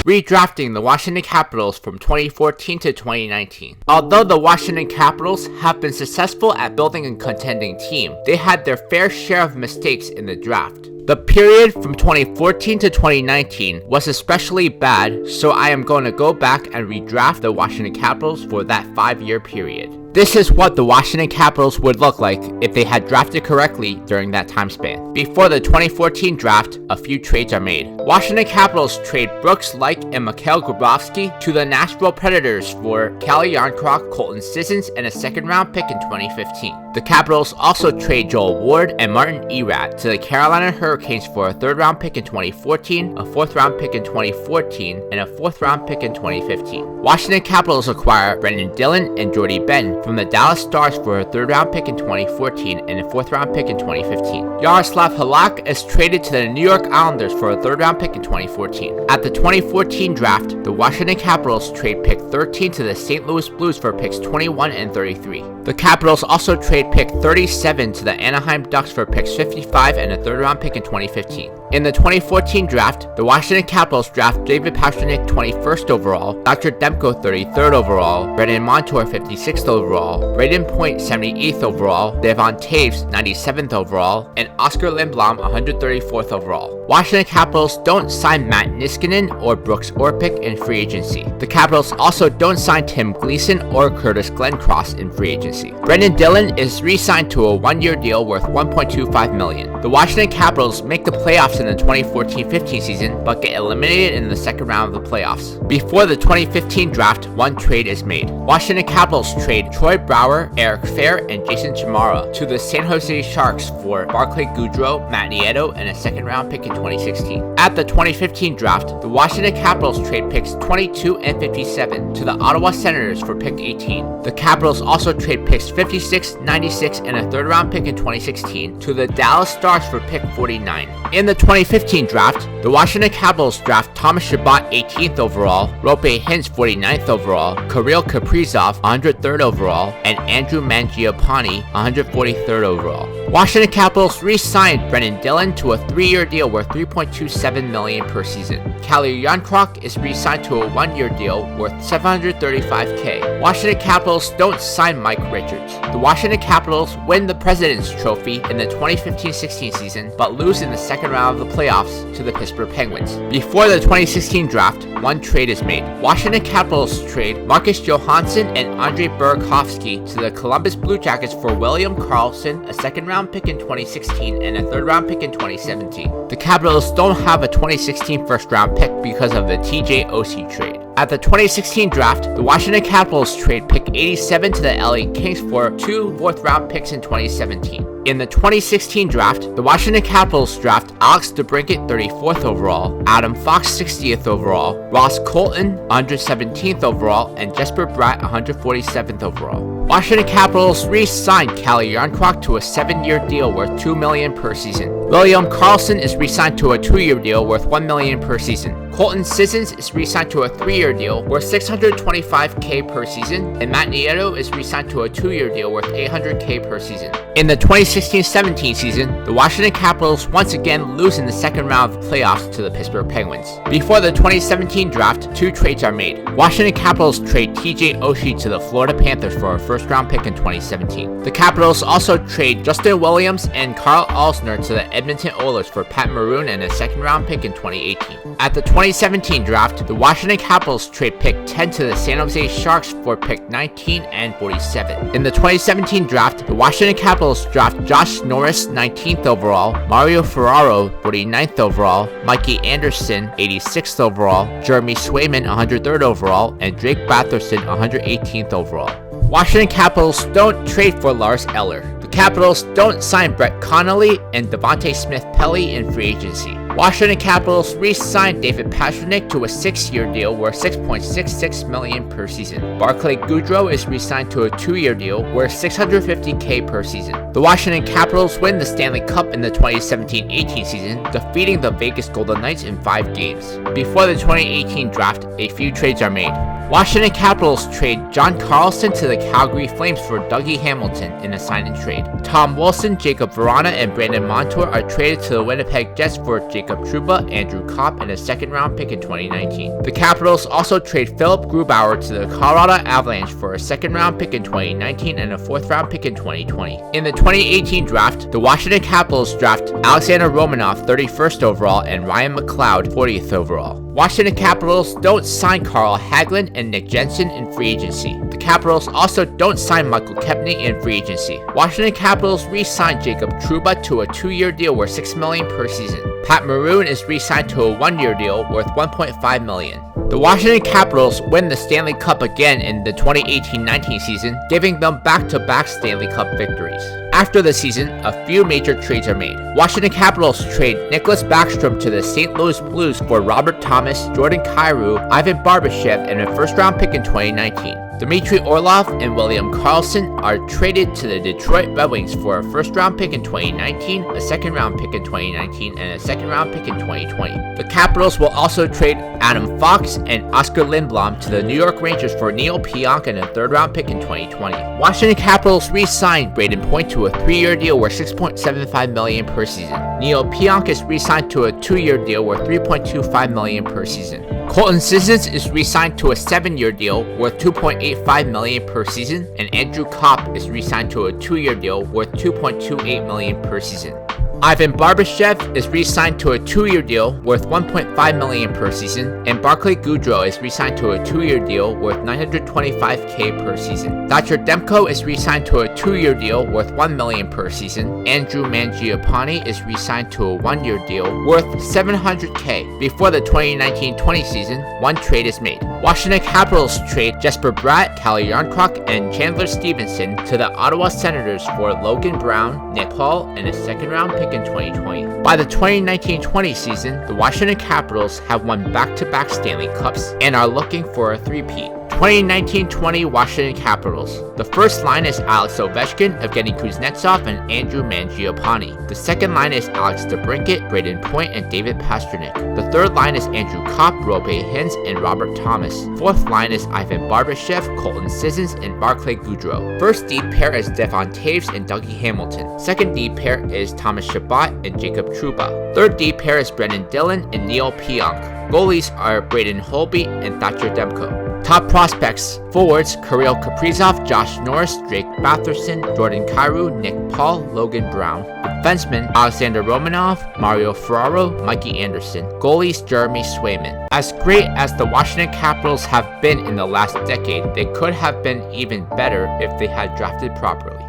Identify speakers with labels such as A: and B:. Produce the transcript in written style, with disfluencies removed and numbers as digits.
A: Redrafting the Washington Capitals from 2014 to 2019. Although the Washington Capitals have been successful at building a contending team, they had their fair share of mistakes in the draft. The period from 2014 to 2019 was especially bad, so I am going to go back and redraft the Washington Capitals for that 5-year period. This is what the Washington Capitals would look like if they had drafted correctly during that time span. Before the 2014 draft, a few trades are made. Washington Capitals trade Brooks Laich and Mikhail Grabovski to the Nashville Predators for Calle Jarnkrok, Colton Sissons, and a second-round pick in 2015. The Capitals also trade Joel Ward and Martin Erat to the Carolina Hurricanes for a third-round pick in 2014, a fourth-round pick in 2014, and a fourth-round pick in 2015. Washington Capitals acquire Brendan Dillon and Jordy Ben from the Dallas Stars for a third-round pick in 2014 and a fourth-round pick in 2015. Yaroslav Halak is traded to the New York Islanders for a third-round pick in 2014. At the 2014 draft, the Washington Capitals trade pick 13 to the St. Louis Blues for picks 21 and 33. The Capitals also trade pick 37 to the Anaheim Ducks for picks 55 and a third-round pick in 2015. In the 2014 draft, the Washington Capitals draft David Pastrnak 21st overall, Dr. Demko 33rd overall, Brendan Montour 56th overall, Brayden Point 78th overall, Devon Toews 97th overall, and Oscar Lindblom 134th overall. Washington Capitals don't sign Matt Niskanen or Brooks Orpik in free agency. The Capitals also don't sign Tim Gleason or Curtis Glencross in free agency. Brendan Dillon is re-signed to a 1-year deal worth $1.25 million. The Washington Capitals make the playoffs in the 2014-15 season, but get eliminated in the second round of the playoffs. Before the 2015 draft, one trade is made. Washington Capitals trade Troy Brouwer, Eric Fair, and Jason Chimara to the San Jose Sharks for Barclay Goodrow, Matt Nieto, and a second-round pick in 2016. At the 2015 draft, the Washington Capitals trade picks 22 and 57 to the Ottawa Senators for pick 18. The Capitals also trade picks 56, 96, and a third-round pick in 2016 to the Dallas Stars for pick 49. In the 2015 draft, the Washington Capitals draft Thomas Chabot 18th overall, Roope Hintz 49th overall, Kirill Kaprizov 103rd overall, and Andrew Mangiapane 143rd overall. Washington Capitals re-signed Brendan Dillon to a 3-year deal worth $3.27 million per season. Calle Jarnkrok is re-signed to a 1-year deal worth $735K. Washington Capitals don't sign Mike Richards. The Washington Capitals win the President's Trophy in the 2015-16 season, but lose in the second round of the playoffs to the Pittsburgh Penguins. Before the 2016 draft, one trade is made. Washington Capitals trade Marcus Johansson and Andrei Burakovsky to the Columbus Blue Jackets for William Karlsson, a second-round pick in 2016, and a third-round pick in 2017. The Capitals don't have a 2016 first-round pick because of the TJ Oshie trade. At the 2016 draft, the Washington Capitals trade pick 87 to the LA Kings for 2 fourth-round picks in 2017. In the 2016 draft, the Washington Capitals draft Alex DeBrincat 34th overall, Adam Fox 60th overall, Ross Colton 117th overall, and Jesper Bratt 147th overall. Washington Capitals re-signed Calle Jarnkrok to a 7-year deal worth $2 million per season. William Karlsson is re-signed to a 2-year deal worth $1 million per season. Colton Sissons is re-signed to a 3-year deal worth $625K per season, and Matt Nieto is re-signed to a 2-year deal worth $800K per season. In the 2016-17 season, the Washington Capitals once again lose in the second round of the playoffs to the Pittsburgh Penguins. Before the 2017 draft, 2 trades are made. Washington Capitals trade TJ Oshie to the Florida Panthers for a first-round pick in 2017. The Capitals also trade Justin Williams and Carl Alsner to the Edmonton Oilers for Pat Maroon and a second-round pick in 2018. At the 2017 draft, the Washington Capitals trade pick 10 to the San Jose Sharks for pick 19 and 47. In the 2017 draft, the Washington Capitals draft Josh Norris 19th overall, Mario Ferraro 49th overall, Mikey Anderson 86th overall, Jeremy Swayman 103rd overall, and Drake Batherson 118th overall. Washington Capitals don't trade for Lars Eller. The Capitals don't sign Brett Connolly and Devontae Smith-Pelly in free agency. Washington Capitals re-signed David Pastrnak to a 6-year deal worth $6.66 million per season. Barclay Goodrow is re-signed to a 2-year deal worth $650K per season. The Washington Capitals win the Stanley Cup in the 2017-18 season, defeating the Vegas Golden Knights in 5 games. Before the 2018 draft, a few trades are made. Washington Capitals trade John Carlson to the Calgary Flames for Dougie Hamilton in a sign-and-trade. Tom Wilson, Jacob Vrana, and Brandon Montour are traded to the Winnipeg Jets for Jacob Trouba, Andrew Copp, and a second-round pick in 2019. The Capitals also trade Philip Grubauer to the Colorado Avalanche for a second-round pick in 2019 and a fourth-round pick in 2020. In the 2018 draft, the Washington Capitals draft Alexander Romanov 31st overall and Ryan McLeod 40th overall. Washington Capitals don't sign Carl Hagelin and Nick Jensen in free agency. The Capitals also don't sign Michael Kempny in free agency. Washington Capitals re-signed Jacob Trouba to a 2-year deal worth $6 million per season. Pat Maroon is re-signed to a 1-year deal worth $1.5 million. The Washington Capitals win the Stanley Cup again in the 2018-19 season, giving them back-to-back Stanley Cup victories. After the season, a few major trades are made. Washington Capitals trade Nicholas Backstrom to the St. Louis Blues for Robert Thomas, Jordan Kyrou, Ivan Barbashev, and a first-round pick in 2019. Dmitry Orlov and William Karlsson are traded to the Detroit Red Wings for a first-round pick in 2019, a second-round pick in 2019, and a second-round pick in 2020. The Capitals will also trade Adam Fox and Oscar Lindblom to the New York Rangers for N.Paul and a third-round pick in 2020. Washington Capitals re-signed Brayden Point to a 3-year deal worth $6.75 million per season. N.Paul is re-signed to a 2-year deal worth $3.25 million per season. Colton Sissons is re-signed to a 7-year deal worth $2.85 million per season, and Andrew Copp is re-signed to a 2-year deal worth $2.28 million per season. Ivan Barbashev is re-signed to a 2-year deal worth $1.5 million per season, and Barclay Goodrow is re-signed to a 2-year deal worth $925K per season. T.Demko is re-signed to a 2-year deal worth $1 million per season. Andrew Mangiapane is re-signed to a 1-year deal worth $700K. Before the 2019-20 season, one trade is made. Washington Capitals trade Jesper Bratt, Calle Jarnkrok, and Chandler Stevenson to the Ottawa Senators for Logan Brown, N.Paul, and a second-round pick in 2020. By the 2019-20 season, the Washington Capitals have won back-to-back Stanley Cups and are looking for a three-peat. 2019-20 Washington Capitals. The first line is Alex Ovechkin, Evgeny-Kuznetsov, and Andrew Mangiapane. The second line is Alex DeBrincat, Brayden Point, and David Pastrnak. The third line is Andrew Copp, Hintz, and Robert Thomas. Fourth line is Ivan Barbashev, Colton Sissons, and Barclay Goodrow. First D pair is Devon Toews and Dougie Hamilton. Second D pair is Thomas Chabot and Jacob Trouba. Third D pair is Brendan Dillon and N.Paul. Goalies are Braden Holtby and T.Demko. Top prospects: forwards K.Kaprizov, J.Norris, D.Batherson, Jordan Kyrou, N.Paul, Logan Brown. Defensemen: Alexander Romanov, M.Ferraro, Mikey Anderson. Goalies: Jeremy Swayman. As great as the Washington Capitals have been in the last decade, they could have been even better if they had drafted properly.